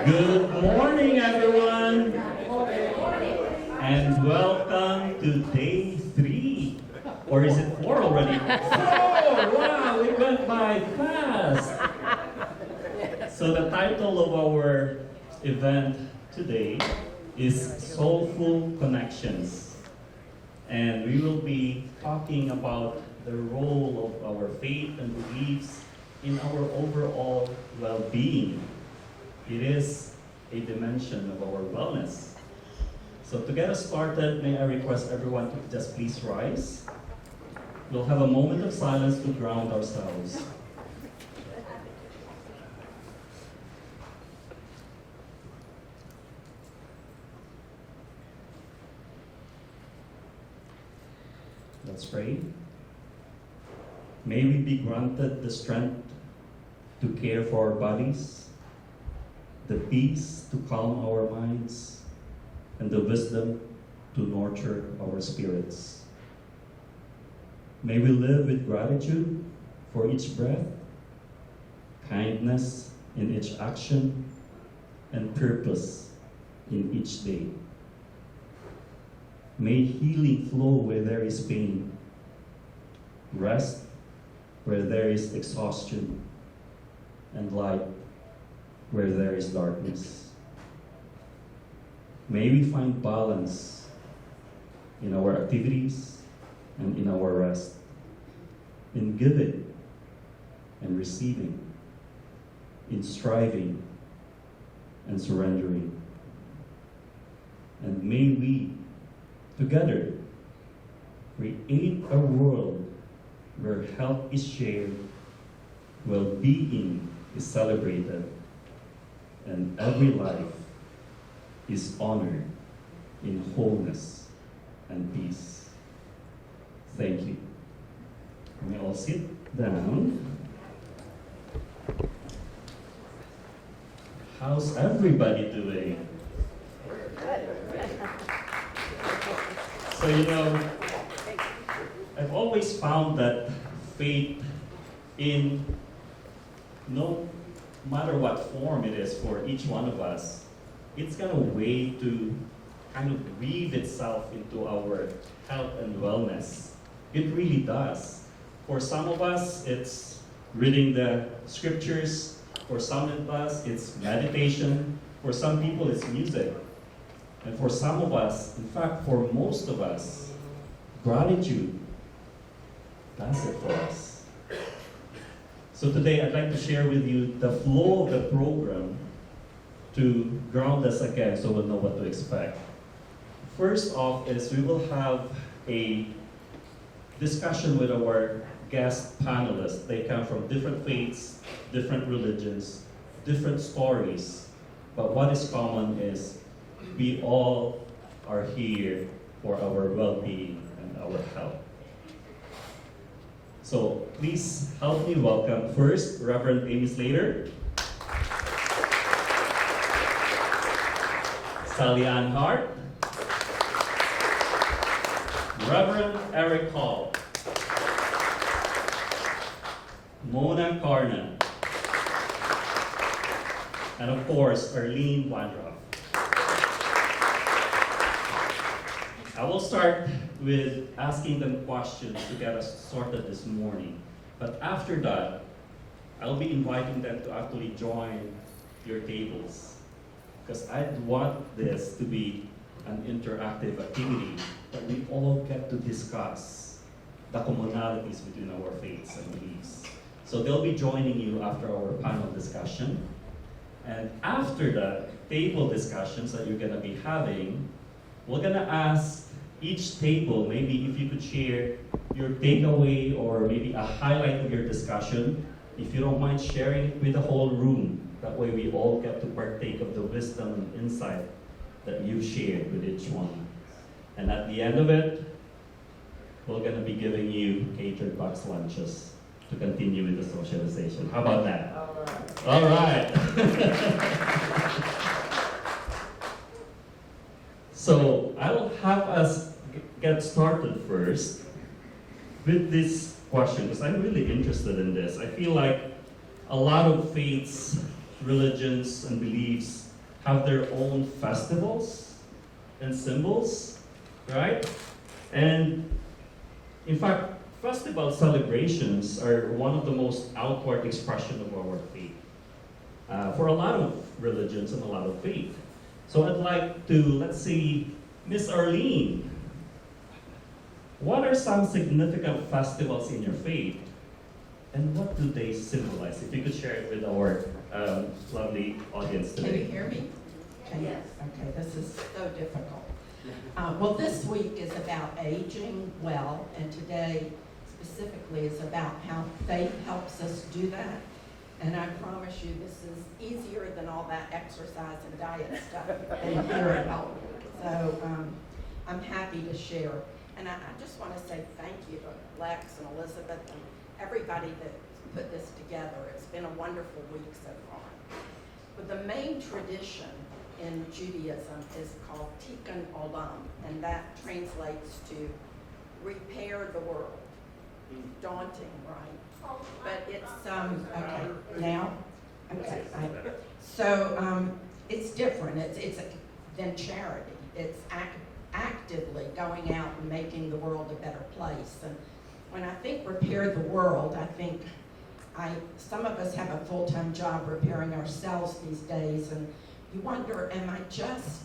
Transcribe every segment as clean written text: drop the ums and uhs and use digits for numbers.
Good morning, everyone, and welcome to day 3. Or is it 4 already? 4! Wow, it went by fast. So the title of our event today is Soulful Connections. And we will be talking about the role of our faith and beliefs in our overall well-being. It is a dimension of our wellness. So to get us started, may I request everyone to just please rise. We'll have a moment of silence to ground ourselves. Let's pray. May we be granted the strength to care for our bodies, the peace to calm our minds, and the wisdom to nurture our spirits. May we live with gratitude for each breath, kindness in each action, and purpose in each day. May healing flow where there is pain, rest where there is exhaustion, and light where there is darkness. May we find balance in our activities and in our rest, in giving and receiving, in striving and surrendering. And may we, together, create a world where health is shared, well-being is celebrated, and every life is honored in wholeness and peace. Thank you. You may all sit down. How's everybody doing? So, I've always found that faith in no matter what form it is for each one of us, it's got a way to kind of weave itself into our health and wellness. It really does. For some of us, it's reading the scriptures. For some of us, it's meditation. For some people, it's music. And for some of us, in fact, for most of us, gratitude does it for us. So today, I'd like to share with you the flow of the program to ground us again so we'll know what to expect. First off is we will have a discussion with our guest panelists. They come from different faiths, different religions, different stories. But what is common is we all are here for our well-being and our health. So please help me welcome first Reverend Amy Slater, Sally Ann Hart, Reverend Eric Hall, Mona Karna, and of course, Arlene Wandroff. I will start with asking them questions to get us started this morning. But after that, I'll be inviting them to actually join your tables. Because I want this to be an interactive activity that we all get to discuss the commonalities between our faiths and beliefs. So they'll be joining you after our panel discussion. And after the table discussions that you're gonna be having, we're gonna ask each table, maybe if you could share your takeaway or maybe a highlight of your discussion, if you don't mind sharing it with the whole room. That way we all get to partake of the wisdom and insight that you shared with each one. And at the end of it, we're gonna be giving you catered box lunches to continue with the socialization. How about that? All right. So I'll have us get started first with this question, because I'm really interested in this. I feel like a lot of faiths, religions, and beliefs have their own festivals and symbols, right? And in fact, festival celebrations are one of the most outward expression of our faith for a lot of religions and a lot of faith. So I'd like to, let's see, Miss Arlene, what are some significant festivals in your faith, and what do they symbolize? If you could share it with our lovely audience today. Can you hear me? Yes. Okay, this is so difficult. Well, this week is about aging well, and today specifically is about how faith helps us do that. And I promise you, this is easier than all that exercise and diet stuff and here at home. So I'm happy to share. And I just want to say thank you to Lex and Elizabeth and everybody that put this together. It's been a wonderful week so far. But the main tradition in Judaism is called Tikkun Olam, and that translates to repair the world. Daunting, right? But it's, okay, now? Okay. So it's different. It's than charity. It's actively going out and making the world a better place. And when I think repair the world, I think some of us have a full-time job repairing ourselves these days, and you wonder, am I just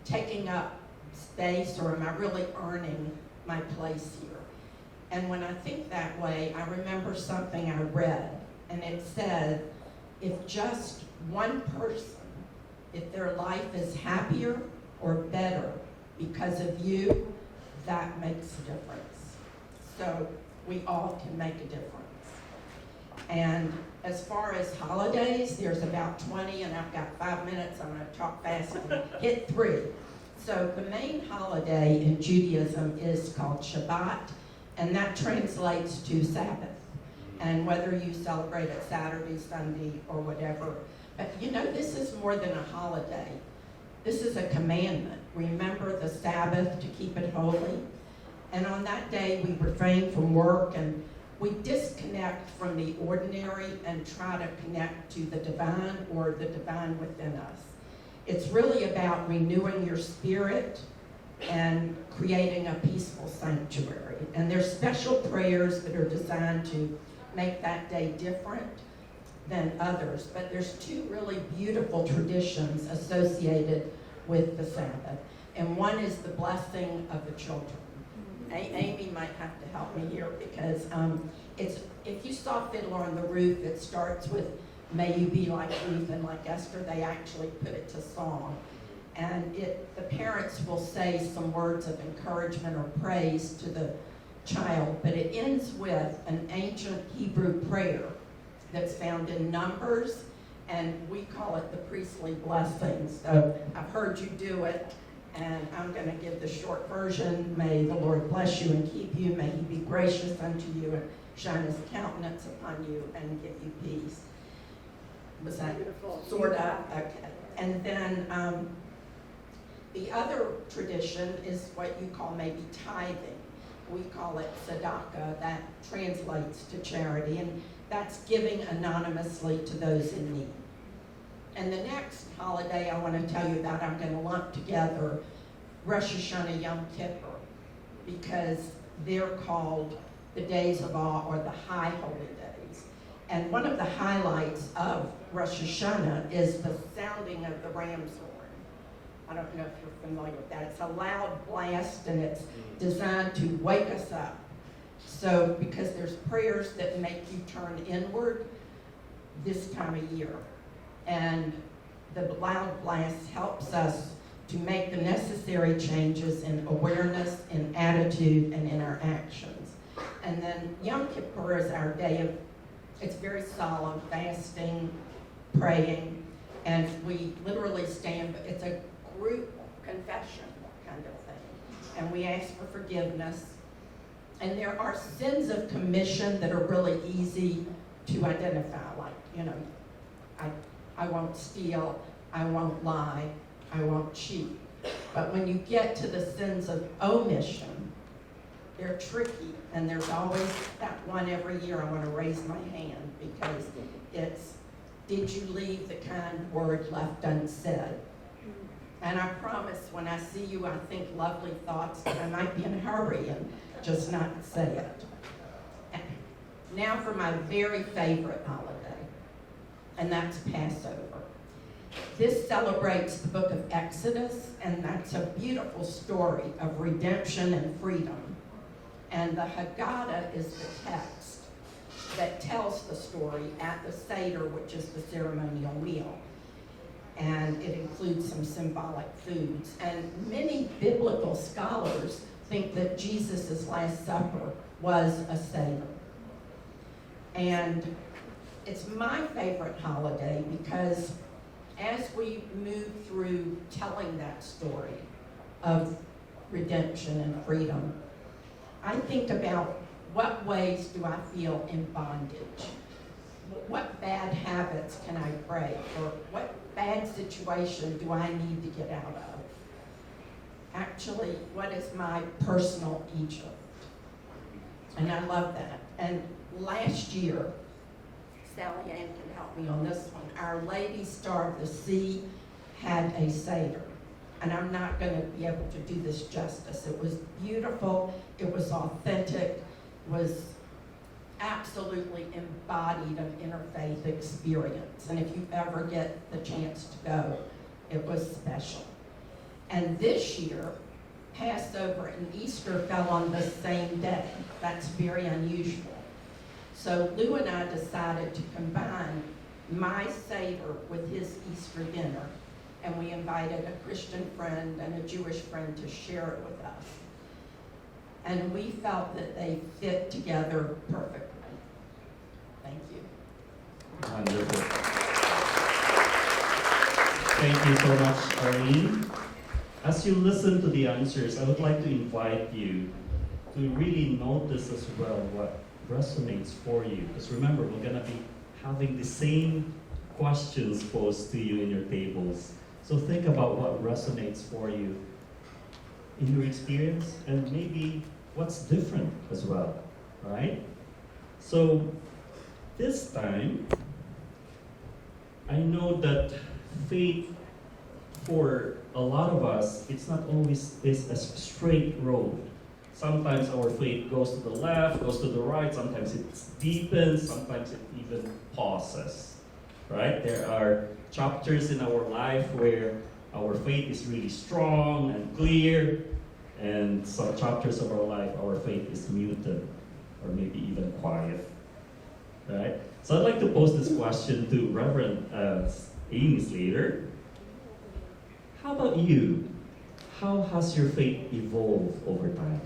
taking up space, or am I really earning my place here? And when I think that way, I remember something I read, and it said, if just one person, if their life is happier or better because of you, that makes a difference. So we all can make a difference. And as far as holidays, there's about 20, and I've got 5 minutes. I'm going to talk fast and hit 3. So the main holiday in Judaism is called Shabbat, and that translates to Sabbath. And whether you celebrate it Saturday, Sunday, or whatever. But you know, this is more than a holiday. This is a commandment. Remember the Sabbath to keep it holy. And on that day, we refrain from work, and we disconnect from the ordinary and try to connect to the divine, or the divine within us. It's really about renewing your spirit and creating a peaceful sanctuary. And there's special prayers that are designed to make that day different than others. But there's 2 really beautiful traditions associated with the Sabbath. And one is the blessing of the children. Amy might have to help me here, because it's, if you saw Fiddler on the Roof, it starts with, may you be like Ruth and like Esther. They actually put it to song. And the parents will say some words of encouragement or praise to the child, but it ends with an ancient Hebrew prayer that's found in Numbers, and we call it the priestly blessing. So I've heard you do it, and I'm going to give the short version. May the Lord bless you and keep you. May he be gracious unto you and shine his countenance upon you and give you peace. Was that beautiful? Sort of? Okay. And then the other tradition is what you call maybe tithing. We call it tzedakah. That translates to charity, and that's giving anonymously to those in need. And the next holiday I want to tell you about, I'm going to lump together Rosh Hashanah, Yom Kippur, because they're called the days of awe, or the high holy days. And one of the highlights of Rosh Hashanah is the sounding of the ram's horn. I don't know if you're familiar with that. It's a loud blast, and it's designed to wake us up. So, because there's prayers that make you turn inward this time of year. And the loud blast helps us to make the necessary changes in awareness, in attitude, and in our actions. And then Yom Kippur is our day of, it's very solemn, fasting, praying, and we literally stand, it's a group confession kind of thing. And we ask for forgiveness. And there are sins of commission that are really easy to identify, like, you know, I won't steal, I won't lie, I won't cheat. But when you get to the sins of omission, they're tricky, and there's always that one every year. I want to raise my hand, because it's, did you leave the kind word left unsaid? And I promise when I see you, I think lovely thoughts, but I might be in a hurry and just not say it. Now for my very favorite holiday, and that's Passover. This celebrates the book of Exodus, and that's a beautiful story of redemption and freedom. And the Haggadah is the text that tells the story at the Seder, which is the ceremonial meal. And it includes some symbolic foods. And many biblical scholars think that Jesus' Last Supper was a Seder. And it's my favorite holiday because as we move through telling that story of redemption and freedom, I think about what ways do I feel in bondage? What bad habits can I break? Or what bad situation do I need to get out of? Actually, what is my personal Egypt? And I love that. And last year, Sally Ann can help me on this one, Our Lady Star of the Sea had a Seder. And I'm not going to be able to do this justice. It was beautiful, it was authentic, was absolutely embodied an interfaith experience. And if you ever get the chance to go, it was special. And this year, Passover and Easter fell on the same day. That's very unusual. So Lou and I decided to combine my Seder with his Easter dinner, and we invited a Christian friend and a Jewish friend to share it with us. And we felt that they fit together perfectly. Thank you. Wonderful. Thank you so much, Arlene. As you listen to the answers, I would like to invite you to really notice as well what resonates for you. Because remember, we're going to be having the same questions posed to you in your tables. So think about what resonates for you in your experience and maybe what's different as well, right? So this time, I know that faith for a lot of us, it's not always a straight road. Sometimes our faith goes to the left, goes to the right, sometimes it deepens, sometimes it even pauses, right? There are chapters in our life where our faith is really strong and clear, and some chapters of our life, our faith is muted, or maybe even quiet, right? So I'd like to pose this question to Reverend Amy Slater. How about you? How has your faith evolved over time?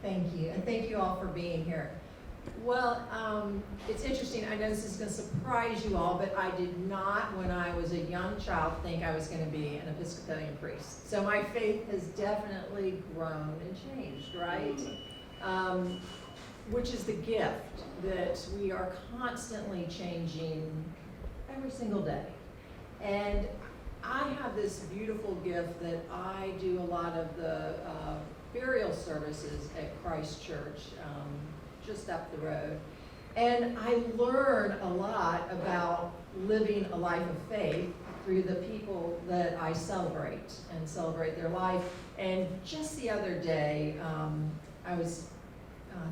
Thank you, and thank you all for being here. Well, it's interesting. I know this is going to surprise you all, but I did not, when I was a young child, think I was going to be an Episcopalian priest. So my faith has definitely grown and changed, right? Which is the gift that we are constantly changing every single day. And I have this beautiful gift that I do a lot of the burial services at Christ Church, just up the road. And I learn a lot about living a life of faith through the people that I celebrate and celebrate their life. And just the other day, I was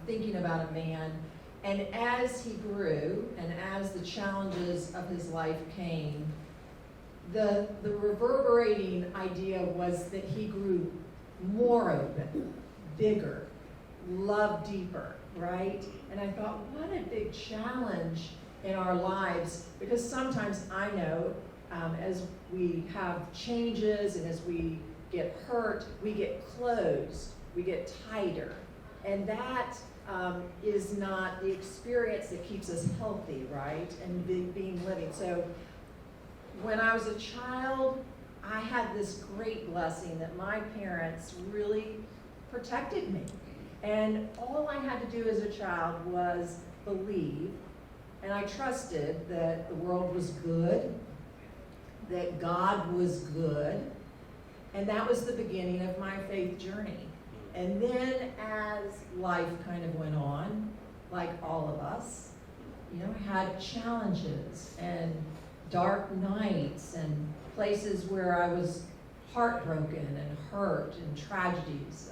thinking about a man, and as he grew and as the challenges of his life came, the reverberating idea was that he grew more open, bigger, loved deeper, right? And I thought, what a big challenge in our lives, because sometimes I know as we have changes and as we get hurt, we get closed, we get tighter. And that is not the experience that keeps us healthy, right? And being living. So when I was a child, I had this great blessing that my parents really protected me. And all I had to do as a child was believe, and I trusted that the world was good, that God was good, and that was the beginning of my faith journey. And then as life kind of went on, like all of us, I had challenges and dark nights and places where I was heartbroken and hurt and tragedies.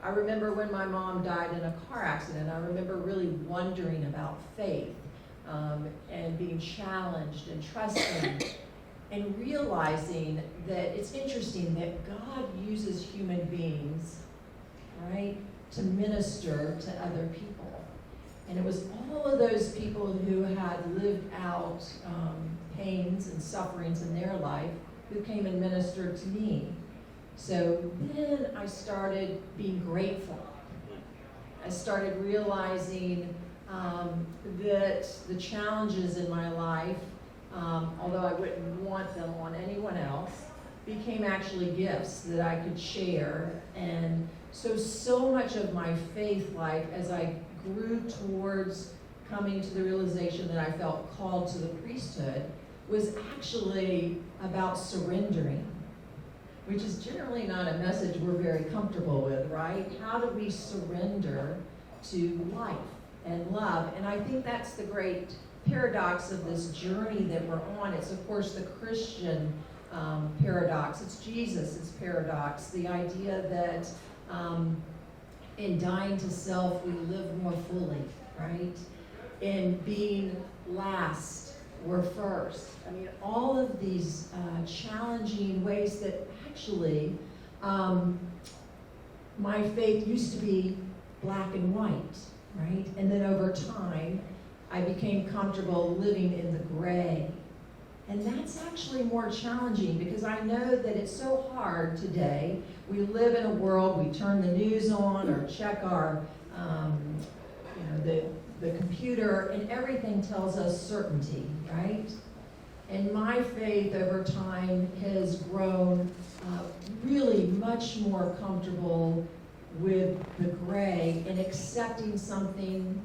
I remember when my mom died in a car accident, I remember really wondering about faith and being challenged and trusting and realizing that it's interesting that God uses human beings, right, to minister to other people. And it was all of those people who had lived out pains and sufferings in their life who came and ministered to me. So then I started being grateful. I started realizing that the challenges in my life, although I wouldn't want them on anyone else, became actually gifts that I could share. And so much of my faith life, as I grew towards coming to the realization that I felt called to the priesthood, was actually about surrendering, which is generally not a message we're very comfortable with, right? How do we surrender to life and love? And I think that's the great paradox of this journey that we're on. It's, of course, the Christian paradox. It's Jesus' paradox, the idea that in dying to self, we live more fully, right? In being last, we're first. I mean, all of these challenging ways that actually my faith used to be black and white, right? And then over time, I became comfortable living in the gray. And that's actually more challenging because I know that it's so hard today. We live in a world, we turn the news on or check our, the computer, and everything tells us certainty, right? And my faith over time has grown really much more comfortable with the gray and accepting something,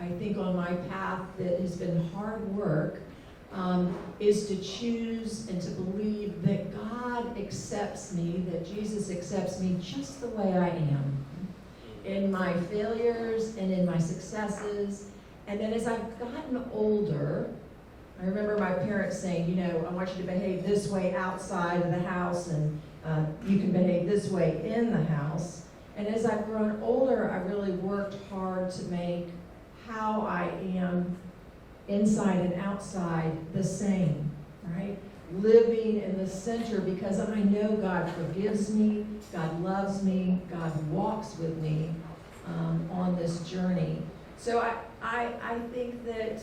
I think, on my path that has been hard work, is to choose and to believe that God accepts me, that Jesus accepts me just the way I am, in my failures and in my successes. And then as I've gotten older, I remember my parents saying, I want you to behave this way outside of the house, and you can behave this way in the house. And as I've grown older, I really worked hard to make how I am inside and outside the same, right? Living in the center because I know God forgives me, God loves me, God walks with me on this journey. So I think that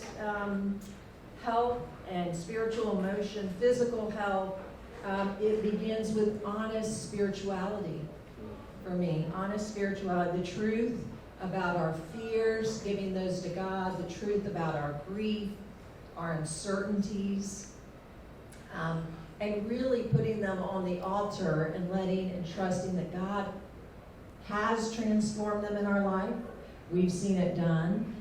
health and spiritual emotion, physical health, it begins with honest spirituality for me. Honest spirituality, the truth about our fears, giving those to God, the truth about our grief, our uncertainties, and really putting them on the altar and letting and trusting that God has transformed them in our life. We've seen it done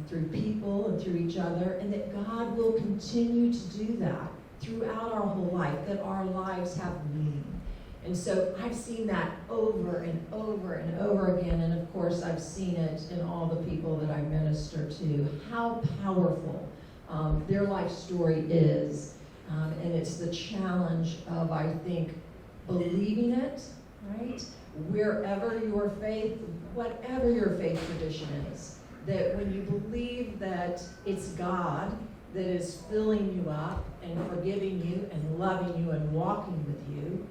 through people and through each other, and that God will continue to do that throughout our whole life, that our lives have meaning. And so I've seen that over and over and over again, and of course I've seen it in all the people that I minister to, how powerful their life story is. And it's the challenge of, I think, believing it, right? Wherever your faith, whatever your faith tradition is, that when you believe that it's God that is filling you up and forgiving you and loving you and walking with you,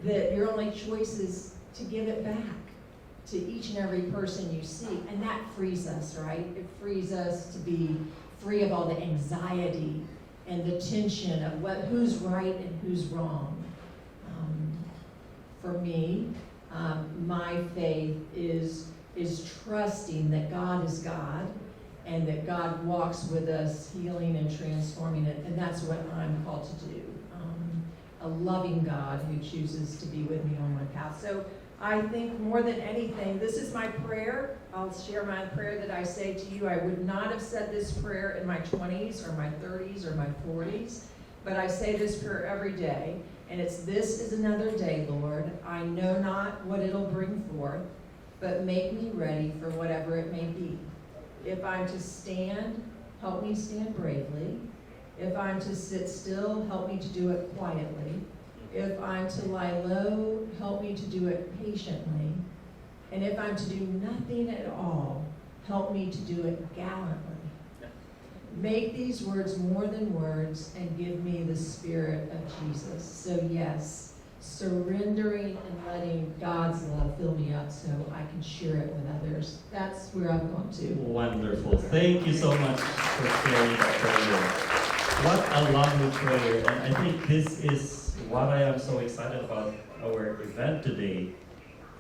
that your only choice is to give it back to each and every person you see. And that frees us, right? It frees us to be free of all the anxiety and the tension of who's right and who's wrong. For me, my faith is trusting that God is God and that God walks with us, healing and transforming it. And that's what I'm called to do. A loving God who chooses to be with me on my path. So I think more than anything, this is my prayer. I'll share my prayer that I say to you. I would not have said this prayer in my 20s or my 30s or my 40s, but I say this prayer every day. And it's, this is another day, Lord. I know not what it'll bring forth, but make me ready for whatever it may be. If I'm to stand, help me stand bravely. If I'm to sit still, help me to do it quietly. If I'm to lie low, help me to do it patiently. And if I'm to do nothing at all, help me to do it gallantly. Make these words more than words and give me the Spirit of Jesus. So yes, surrendering and letting God's love fill me up so I can share it with others. That's where I'm going to. Wonderful. Thank you so much for sharing that prayer. What a lovely prayer. And I think this is what I am so excited about our event today.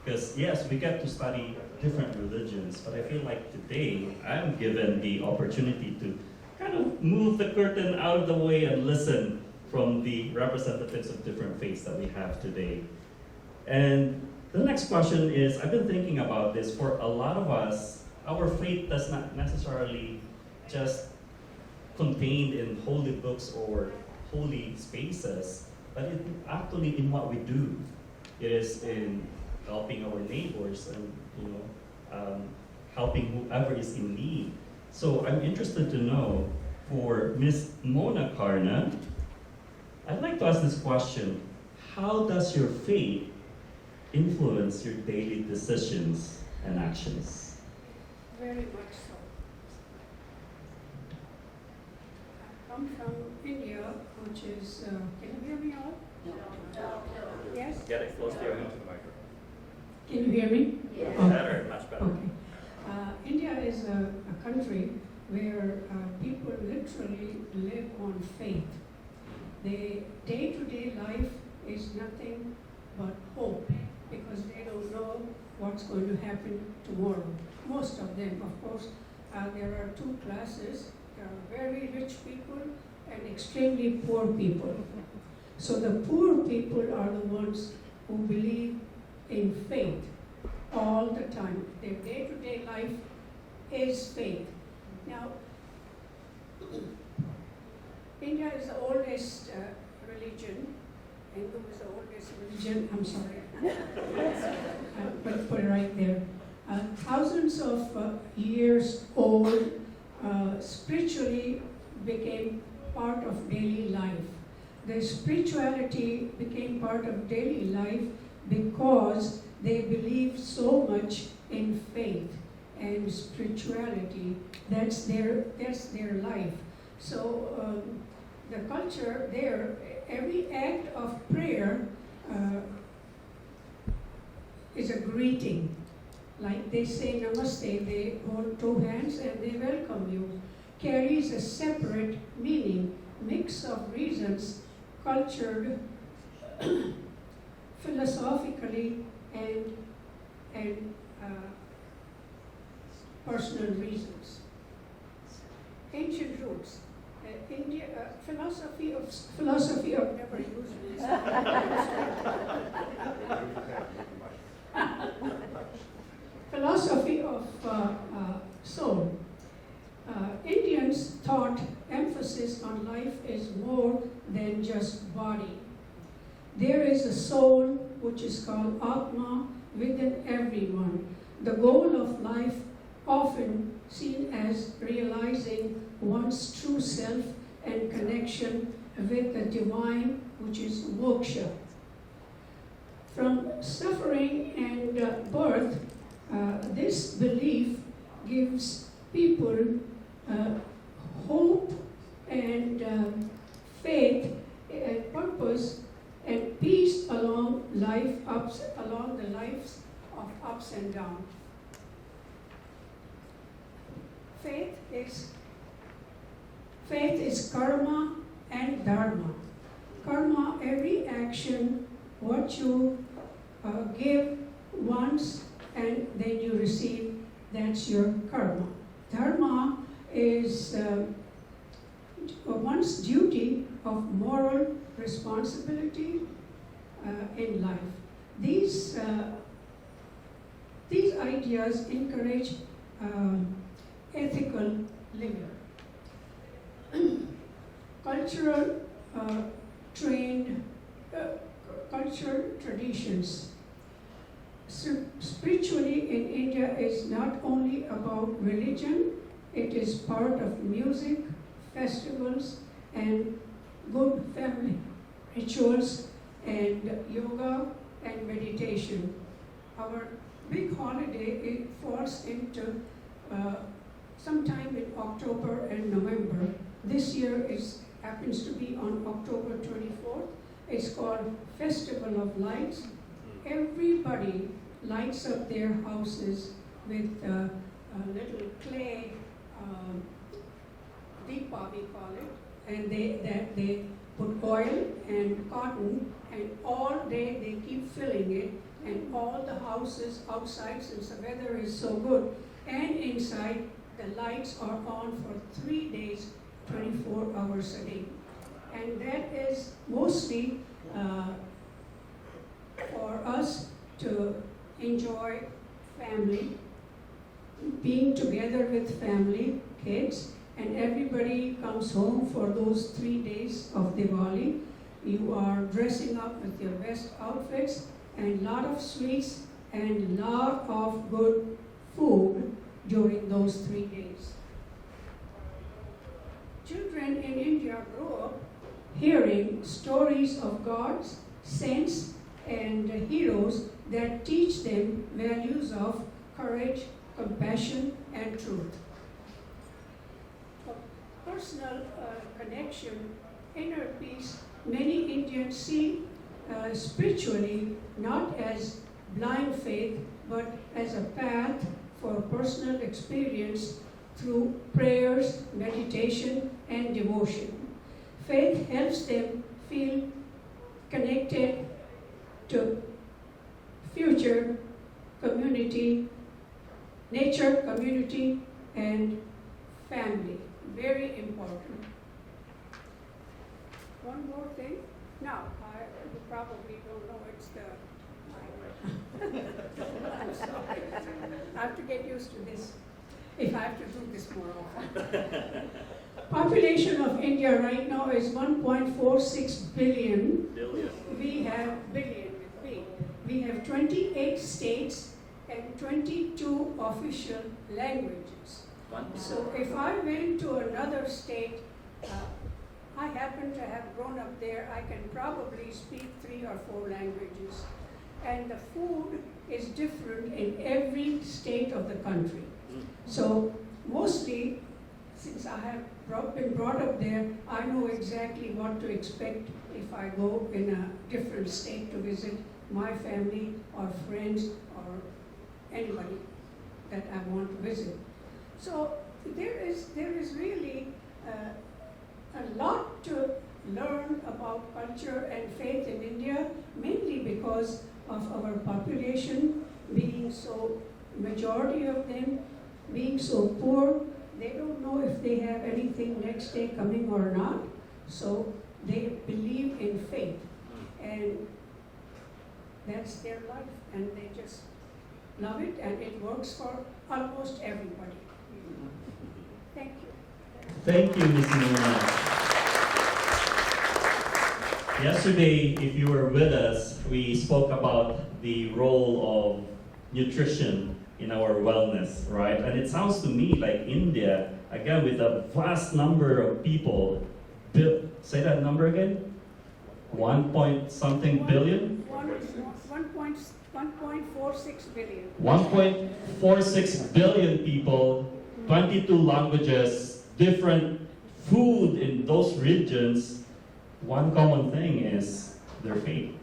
Because yes, we get to study different religions, but I feel like today I'm given the opportunity to kind of move the curtain out of the way and listen from the representatives of different faiths that we have today. And the next question is, I've been thinking about this. For a lot of us, our faith does not necessarily just contained in holy books or holy spaces, but it actually in what we do. It is in helping our neighbors and helping whoever is in need. So I'm interested to know, for Ms. Mona Karna, I'd like to ask this question: how does your faith influence your daily decisions and actions? Very much so. I come from India, which is, can you hear me all? Yes? Get it close to your mouth. Can you hear me? Yes. Oh. Better, much better. Okay. India is a country where people literally live on faith. Their day-to-day life is nothing but hope, because they don't know what's going to happen tomorrow. Most of them, of course, there are two classes. There are very rich people and extremely poor people. So the poor people are the ones who believe in faith all the time. Their day-to-day life is faith. Now, India is the oldest religion. Hindu is the oldest religion. I'm sorry. Put it right there. Thousands of years old, spiritually became part of daily life. The spirituality became part of daily life because they believed so much in faith and spirituality. That's their life. So the culture there, every act of prayer is a greeting. Like they say namaste, they hold two hands and they welcome you. Carries a separate meaning, mix of reasons, cultured, philosophically, and personal reasons. Ancient roots. India, philosophy of never used this. Philosophy of soul. Indians thought emphasis on life is more than just body. There is a soul which is called Atma within everyone. The goal of life often seen as realizing one's true self and connection with the divine, which is moksha. From suffering and birth, this belief gives people hope and faith and purpose and peace along the lives of ups and downs. Faith is karma and dharma. Karma, every action, what you give once and then you receive, that's your karma. Dharma is one's duty of moral responsibility in life. These ideas encourage ethical living. Cultural traditions. Spiritually in India is not only about religion, it is part of music, festivals, and good family rituals and yoga and meditation. Our big holiday, it falls into sometime in October and November. This year happens to be on October 24th. It's called Festival of Lights. Everybody lights up their houses with a little clay deepa, we call it, and they put oil and cotton, and all day they keep filling it, and all the houses outside, since the weather is so good, and inside, the lights are on for 3 days, 24 hours a day. And that is mostly for us to enjoy family, being together with family, kids, and everybody comes home for those 3 days of Diwali. You are dressing up with your best outfits and lot of sweets and lot of good food during those 3 days. Children in India grow up hearing stories of gods, saints, and heroes that teach them values of courage, compassion, and truth. For personal connection, inner peace, many Indians see spiritually not as blind faith, but as a path for personal experience through prayers, meditation, and devotion. Faith helps them feel connected to future, community, nature, community, and family. Very important. One more thing. Now, you probably don't know it's I'm sorry. I have to get used to this if I have to do this more often. Population of India right now is 1.46 billion. We have billion with B. We have 28 states and 22 official languages. So if I went to another state, I happen to have grown up there, I can probably speak 3 or 4 languages. And the food is different in every state of the country. So mostly, since I have been brought up there, I know exactly what to expect if I go in a different state to visit my family or friends or anybody that I want to visit. So there is really a lot to learn about culture and faith in India, mainly because of our population being so, majority of them being so poor. They don't know if they have anything next day coming or not, so they believe in faith, and that's their life, and they just love it, and it works for almost everybody. Thank you. Thank you, Ms. Nora. Yesterday, if you were with us, we spoke about the role of nutrition in our wellness, right? And it sounds to me like India, again, with a vast number of people, say that number again? 1 point something billion? 1.46 billion. 1.46 billion people, 22 languages, different food in those regions. One common thing is their faith.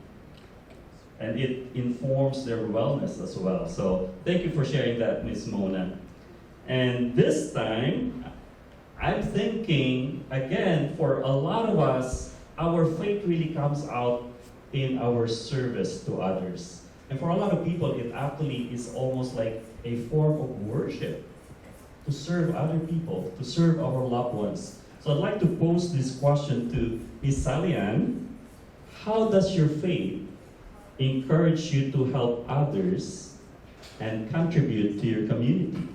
And it informs their wellness as well. So thank you for sharing that, Ms. Mona. And this time, I'm thinking, again, for a lot of us, our faith really comes out in our service to others. And for a lot of people, it actually is almost like a form of worship, to serve other people, to serve our loved ones. So I'd like to pose this question to Ms. Salian. How does your faith encourage you to help others and contribute to your community?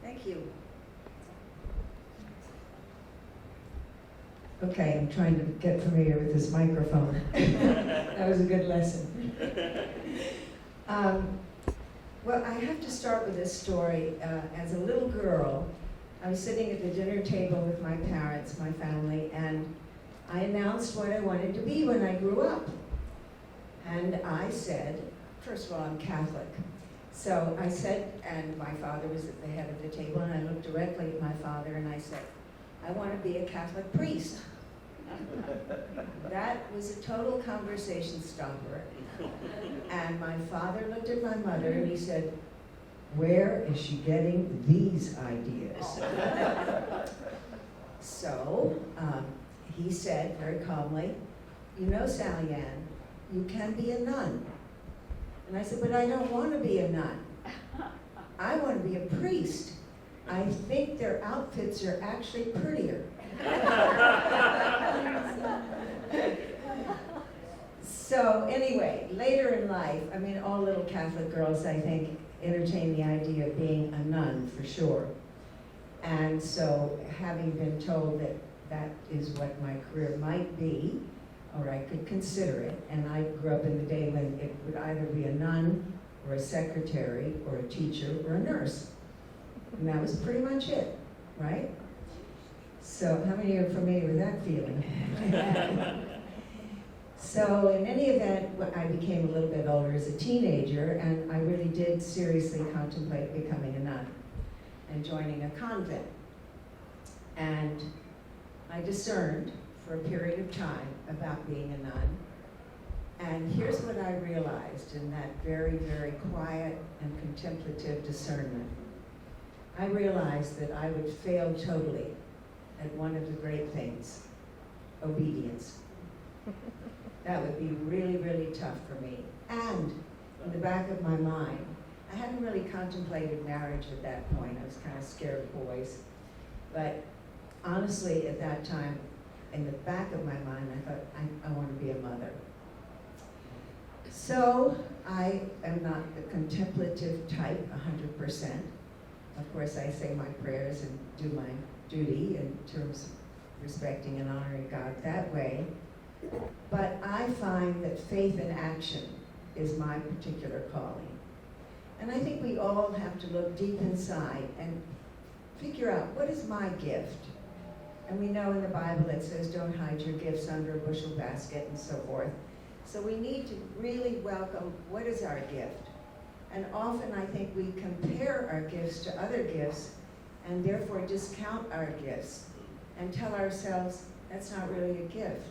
Thank you. Okay, I'm trying to get familiar with this microphone. That was a good lesson. Well, I have to start with this story. As a little girl, I was sitting at the dinner table with my parents, my family, and I announced what I wanted to be when I grew up. And I said, first of all, I'm Catholic. So I said, and my father was at the head of the table, and I looked directly at my father and I said, I want to be a Catholic priest. That was a total conversation stopper. And my father looked at my mother and he said, where is she getting these ideas? So he said very calmly, you know, Sally Ann, you can be a nun. And I said, but I don't want to be a nun. I want to be a priest. I think their outfits are actually prettier. So anyway, later in life, I mean, all little Catholic girls, I think, entertain the idea of being a nun for sure. And so having been told that that is what my career might be, or I could consider it, and I grew up in the day when it would either be a nun, or a secretary, or a teacher, or a nurse. And that was pretty much it, right? So how many are familiar with that feeling? So in any event, I became a little bit older as a teenager, and I really did seriously contemplate becoming a nun and joining a convent. And I discerned for a period of time about being a nun. And here's what I realized in that very, very quiet and contemplative discernment. I realized that I would fail totally at one of the great things, obedience. That would be really, really tough for me. And in the back of my mind, I hadn't really contemplated marriage at that point. I was kind of scared of boys. But honestly, at that time, in the back of my mind, I thought, I want to be a mother. So I am not the contemplative type 100%. Of course, I say my prayers and do my duty in terms of respecting and honoring God that way. But I find that faith in action is my particular calling. And I think we all have to look deep inside and figure out, what is my gift? And we know in the Bible it says, don't hide your gifts under a bushel basket and so forth. So we need to really welcome, what is our gift? And often I think we compare our gifts to other gifts and therefore discount our gifts and tell ourselves, that's not really a gift.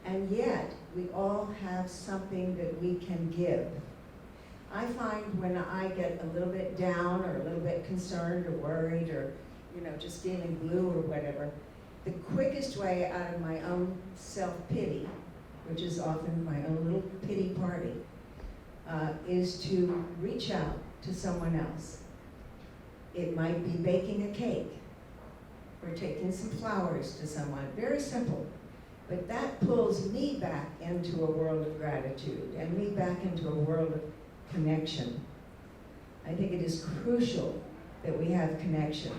And yet, we all have something that we can give. I find when I get a little bit down or a little bit concerned or worried or, just feeling blue or whatever, the quickest way out of my own self-pity, which is often my own little pity party, is to reach out to someone else. It might be baking a cake or taking some flowers to someone, very simple. But that pulls me back into a world of gratitude and me back into a world of connection. I think it is crucial that we have connection.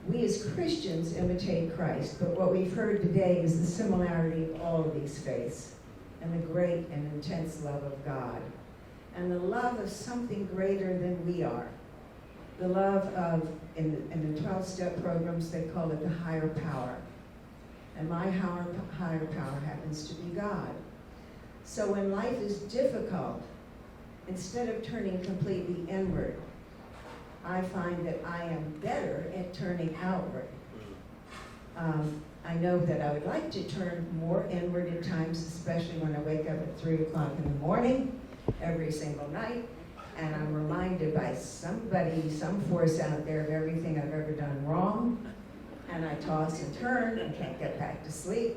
We as Christians imitate Christ, but what we've heard today is the similarity of all of these faiths and the great and intense love of God and the love of something greater than we are. The love of, in the 12-step programs, they call it the higher power. And my higher power happens to be God. So when life is difficult, instead of turning completely inward, I find that I am better at turning outward. I know that I would like to turn more inward at times, especially when I wake up at 3 o'clock in the morning, every single night, and I'm reminded by somebody, some force out there of everything I've ever done wrong, and I toss and turn and can't get back to sleep.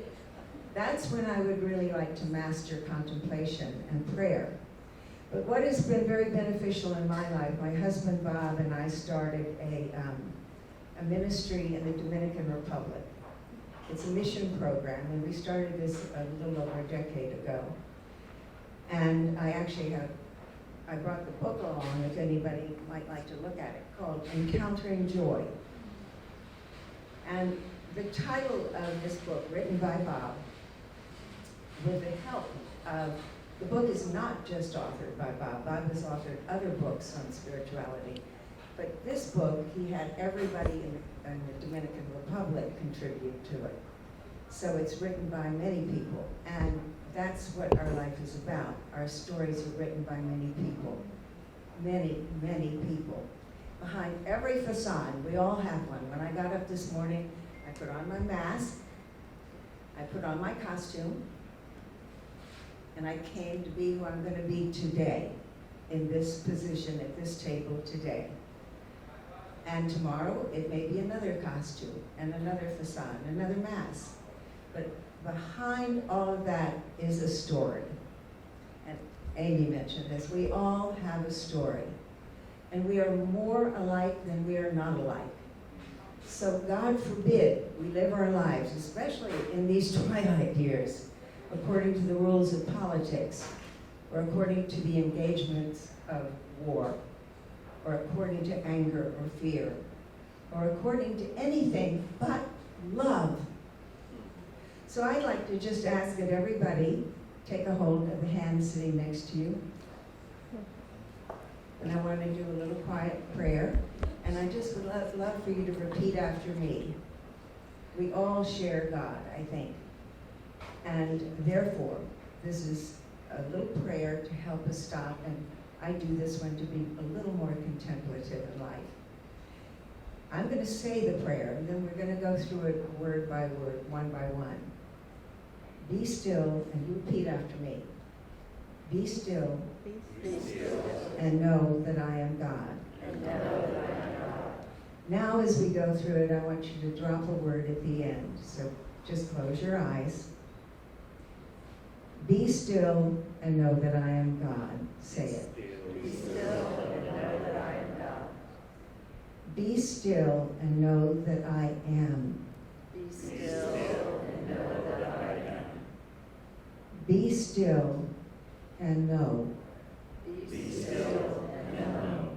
That's when I would really like to master contemplation and prayer. But what has been very beneficial in my life, my husband Bob and I started a ministry in the Dominican Republic. It's a mission program, and we started this a little over a decade ago. And I brought the book along if anybody might like to look at it, called Encountering Joy. And the title of this book, written by Bob, with the help of, the book is not just authored by Bob. Bob has authored other books on spirituality. But this book, he had everybody in the Dominican Republic contribute to it. So it's written by many people, and that's what our life is about. Our stories are written by many people. Many, many people. Behind every facade, we all have one. When I got up this morning, I put on my mask, I put on my costume, and I came to be who I'm going to be today, in this position at this table today. And tomorrow, it may be another costume, and another facade, and another mask. But behind all of that is a story. And Amy mentioned this, we all have a story. And we are more alike than we are not alike. So God forbid we live our lives, especially in these twilight years, according to the rules of politics, or according to the engagements of war, or according to anger or fear, or according to anything but love. So I'd like to just ask that everybody take a hold of the hand sitting next to you. And I want to do a little quiet prayer. And I just would love for you to repeat after me. We all share God, I think. And therefore, this is a little prayer to help us stop. And I do this one to be a little more contemplative in life. I'm going to say the prayer, and then we're going to go through it word by word, one by one. Be still, and you repeat after me. Be still, and know that I am God. Now as we go through it, I want you to drop a word at the end. So just close your eyes. Be still and know that I am God. Say it. Be still and know that I am God. Be still and know that I am. Be still and know that I am. Be still and know. Be still and know.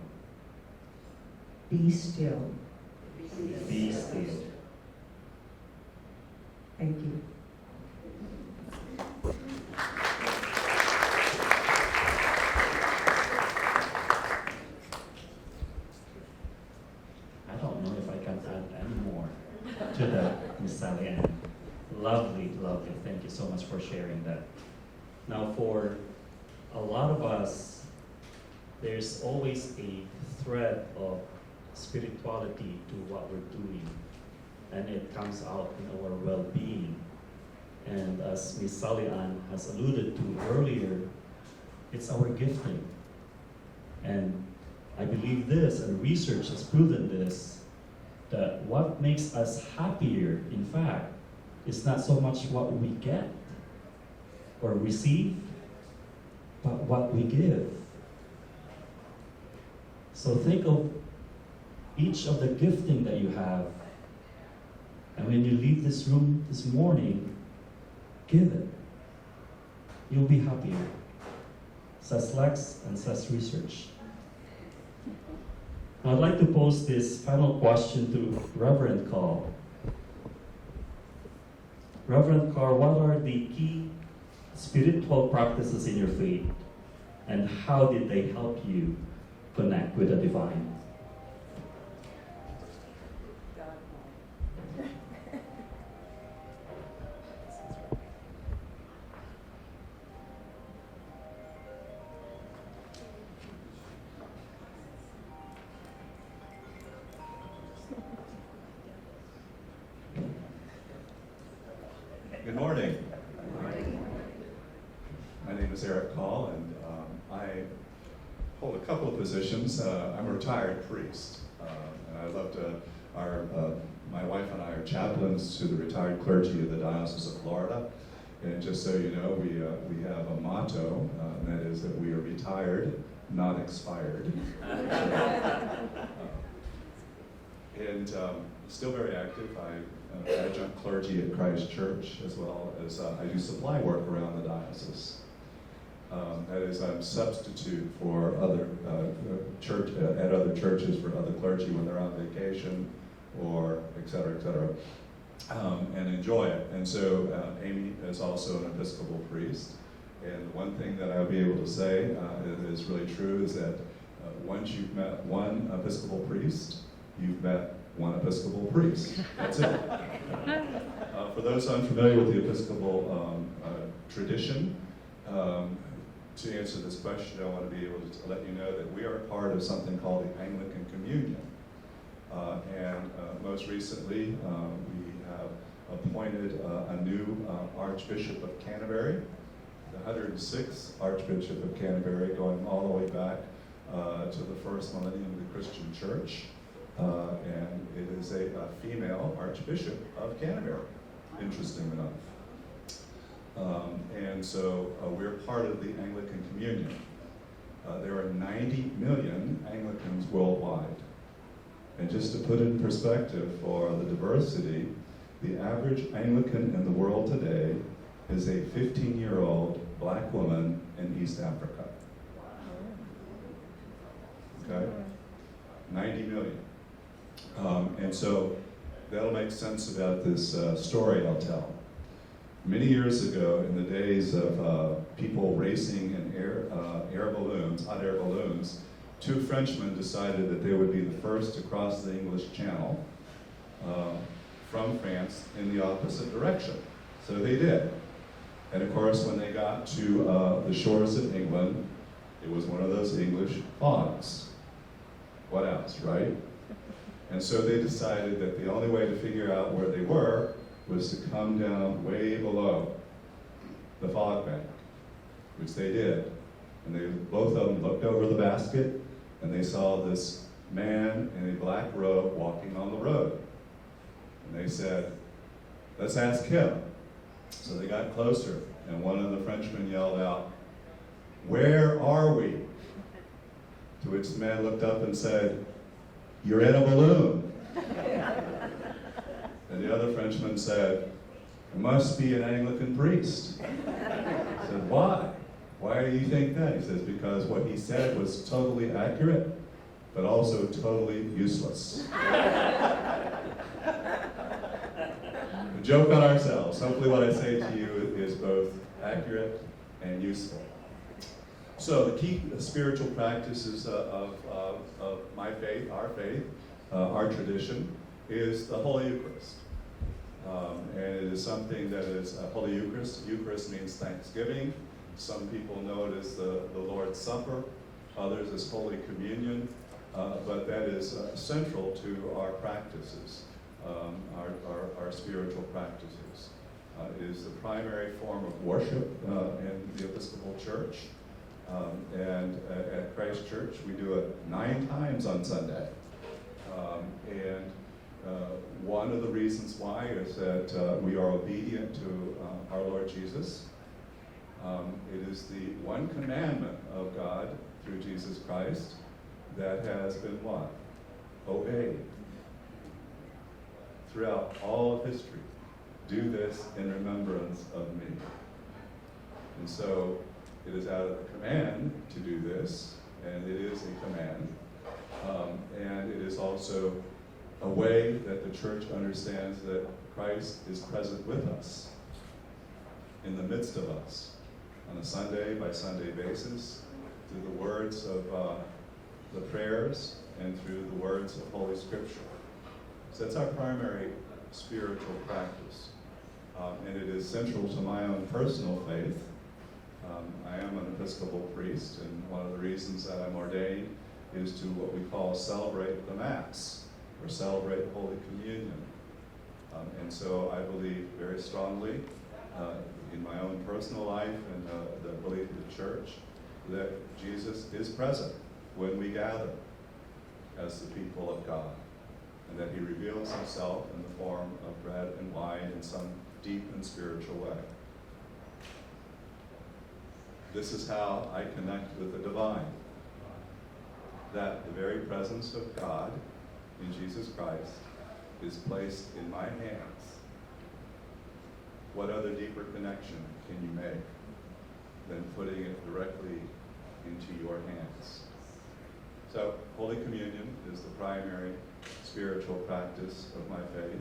Be still. Be still. Thank you. I don't know if I can add any more to that, Miss Sally Ann. Lovely, lovely. Thank you so much for sharing that. Now, for a lot of us, there's always a thread of spirituality to what we're doing, and it comes out in our well-being. And as Miss Sally Ann has alluded to earlier, it's our gifting. And I believe this, and research has proven this, that what makes us happier, in fact, is not so much what we get or receive, but what we give. So think of each of the gifting that you have, and when you leave this room this morning, give it. You'll be happier. Says Lex and says research. Now I'd like to pose this final question to Reverend Carl. Reverend Carl, what are the key spiritual practices in your faith, and how did they help you connect with the divine? Good morning. My name is Eric Call, and I hold a couple of positions. I'm a retired priest, and I love to. My wife and I are chaplains to the retired clergy of the Diocese of Florida. And just so you know, we have a motto, and that is that we are retired, not expired. And still very active. I'm adjunct clergy at Christ Church, as well as I do supply work around the diocese. That is, I'm substitute for other at other churches for other clergy when they're on vacation, or et cetera, and enjoy it. And so Amy is also an Episcopal priest. And one thing that I'll be able to say that is really true is that once you've met one Episcopal priest, you've met one Episcopal priest. That's it. For those unfamiliar with the Episcopal tradition, to answer this question, I want to be able to let you know that we are part of something called the Anglican Communion. Most recently, we have appointed a new Archbishop of Canterbury, the 106th Archbishop of Canterbury, going all the way back to the first millennium of the Christian Church. And it is a female Archbishop of Canterbury, interesting enough. So we're part of the Anglican Communion. There are 90 million Anglicans worldwide. And just to put it in perspective for the diversity, the average Anglican in the world today is a 15-year-old black woman in East Africa. Okay? 90 million. And so that'll make sense about this story I'll tell. Many years ago, in the days of people racing in air balloons, hot air balloons, two Frenchmen decided that they would be the first to cross the English Channel from France in the opposite direction. So they did. And of course, when they got to the shores of England, it was one of those English fogs. What else, right? And so they decided that the only way to figure out where they were was to come down way below the fog bank, which they did. And they both of them looked over the basket, and they saw this man in a black robe walking on the road. And they said, let's ask him. So they got closer, and one of the Frenchmen yelled out, "Where are we?" To which the man looked up and said, "You're in a balloon." And the other Frenchman said, "It must be an Anglican priest." I said, "Why? Why do you think that?" He says, "Because what he said was totally accurate, but also totally useless." A joke on ourselves. Hopefully what I say to you is both accurate and useful. So the key spiritual practices of my faith, our tradition, is the Holy Eucharist. And it is something that is Holy Eucharist. Eucharist means thanksgiving. Some people know it as the Lord's Supper, others as Holy Communion, but that is central to our practices, our spiritual practices. It is the primary form of worship in the Episcopal Church. And at Christ Church, we do it 9 times on Sunday. One of the reasons why is that we are obedient to our Lord Jesus. It is the one commandment of God through Jesus Christ that has been what? Obeyed. Throughout all of history. Do this in remembrance of me. And so it is out of the command to do this, and it is a command. And it is also a way that the church understands that Christ is present with us, in the midst of us, on a Sunday by Sunday basis, through the words of the prayers and through the words of Holy Scripture. So that's our primary spiritual practice. And it is central to my own personal faith. I am an Episcopal priest, and one of the reasons that I'm ordained is to what we call celebrate the Mass, or celebrate Holy Communion. And so I believe very strongly in my own personal life and the belief of the church that Jesus is present when we gather as the people of God, and that he reveals himself in the form of bread and wine in some deep and spiritual way. This is how I connect with the divine. That the very presence of God in Jesus Christ is placed in my hands. What other deeper connection can you make than putting it directly into your hands? So, Holy Communion is the primary spiritual practice of my faith,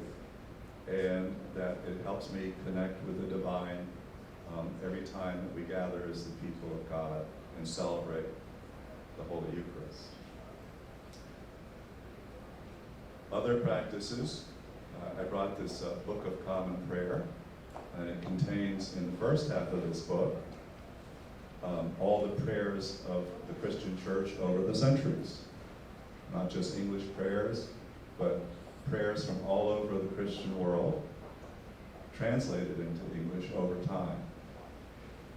and that it helps me connect with the divine every time that we gather as the people of God and celebrate the Holy Eucharist. other practices, I brought this Book of Common Prayer, and it contains in the first half of this book all the prayers of the Christian church over the centuries. Not just English prayers, but prayers from all over the Christian world, translated into English over time.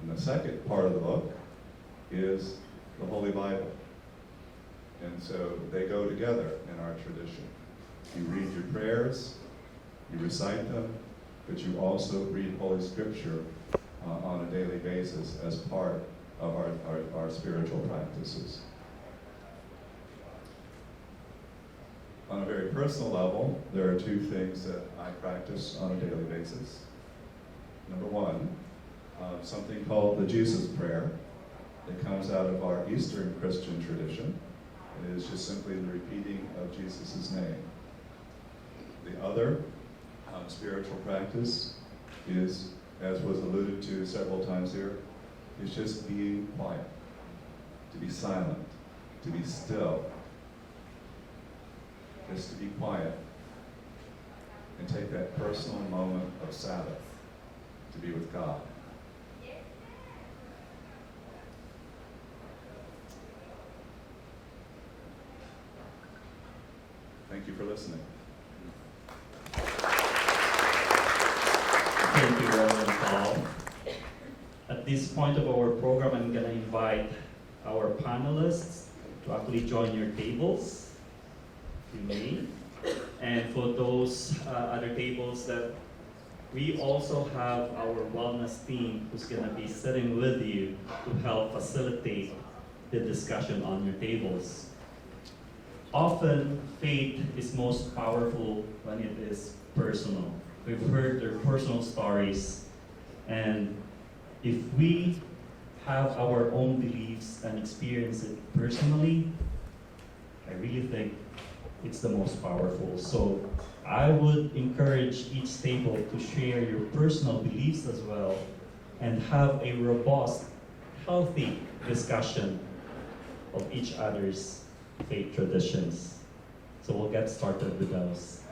And the second part of the book is the Holy Bible. And so they go together in our tradition. You read your prayers, you recite them, but you also read Holy Scripture on a daily basis as part of our spiritual practices. On a very personal level, there are two things that I practice on a daily basis. Number one, something called the Jesus Prayer. It comes out of our Eastern Christian tradition. It is just simply the repeating of Jesus' name. The other spiritual practice is, as was alluded to several times here, is just being quiet, to be silent, to be still, just to be quiet and take that personal moment of Sabbath to be with God. Thank you for listening. Thank you, Reverend Paul. At this point of our program, I'm going to invite our panelists to actually join your tables, if you may. And for those other tables, that we also have our wellness team who's going to be sitting with you to help facilitate the discussion on your tables. Often, faith is most powerful when it is personal. We've heard their personal stories, and if we have our own beliefs and experience it personally, I really think it's the most powerful. So I would encourage each table to share your personal beliefs as well and have a robust, healthy discussion of each other's faith traditions. So we'll get started with those.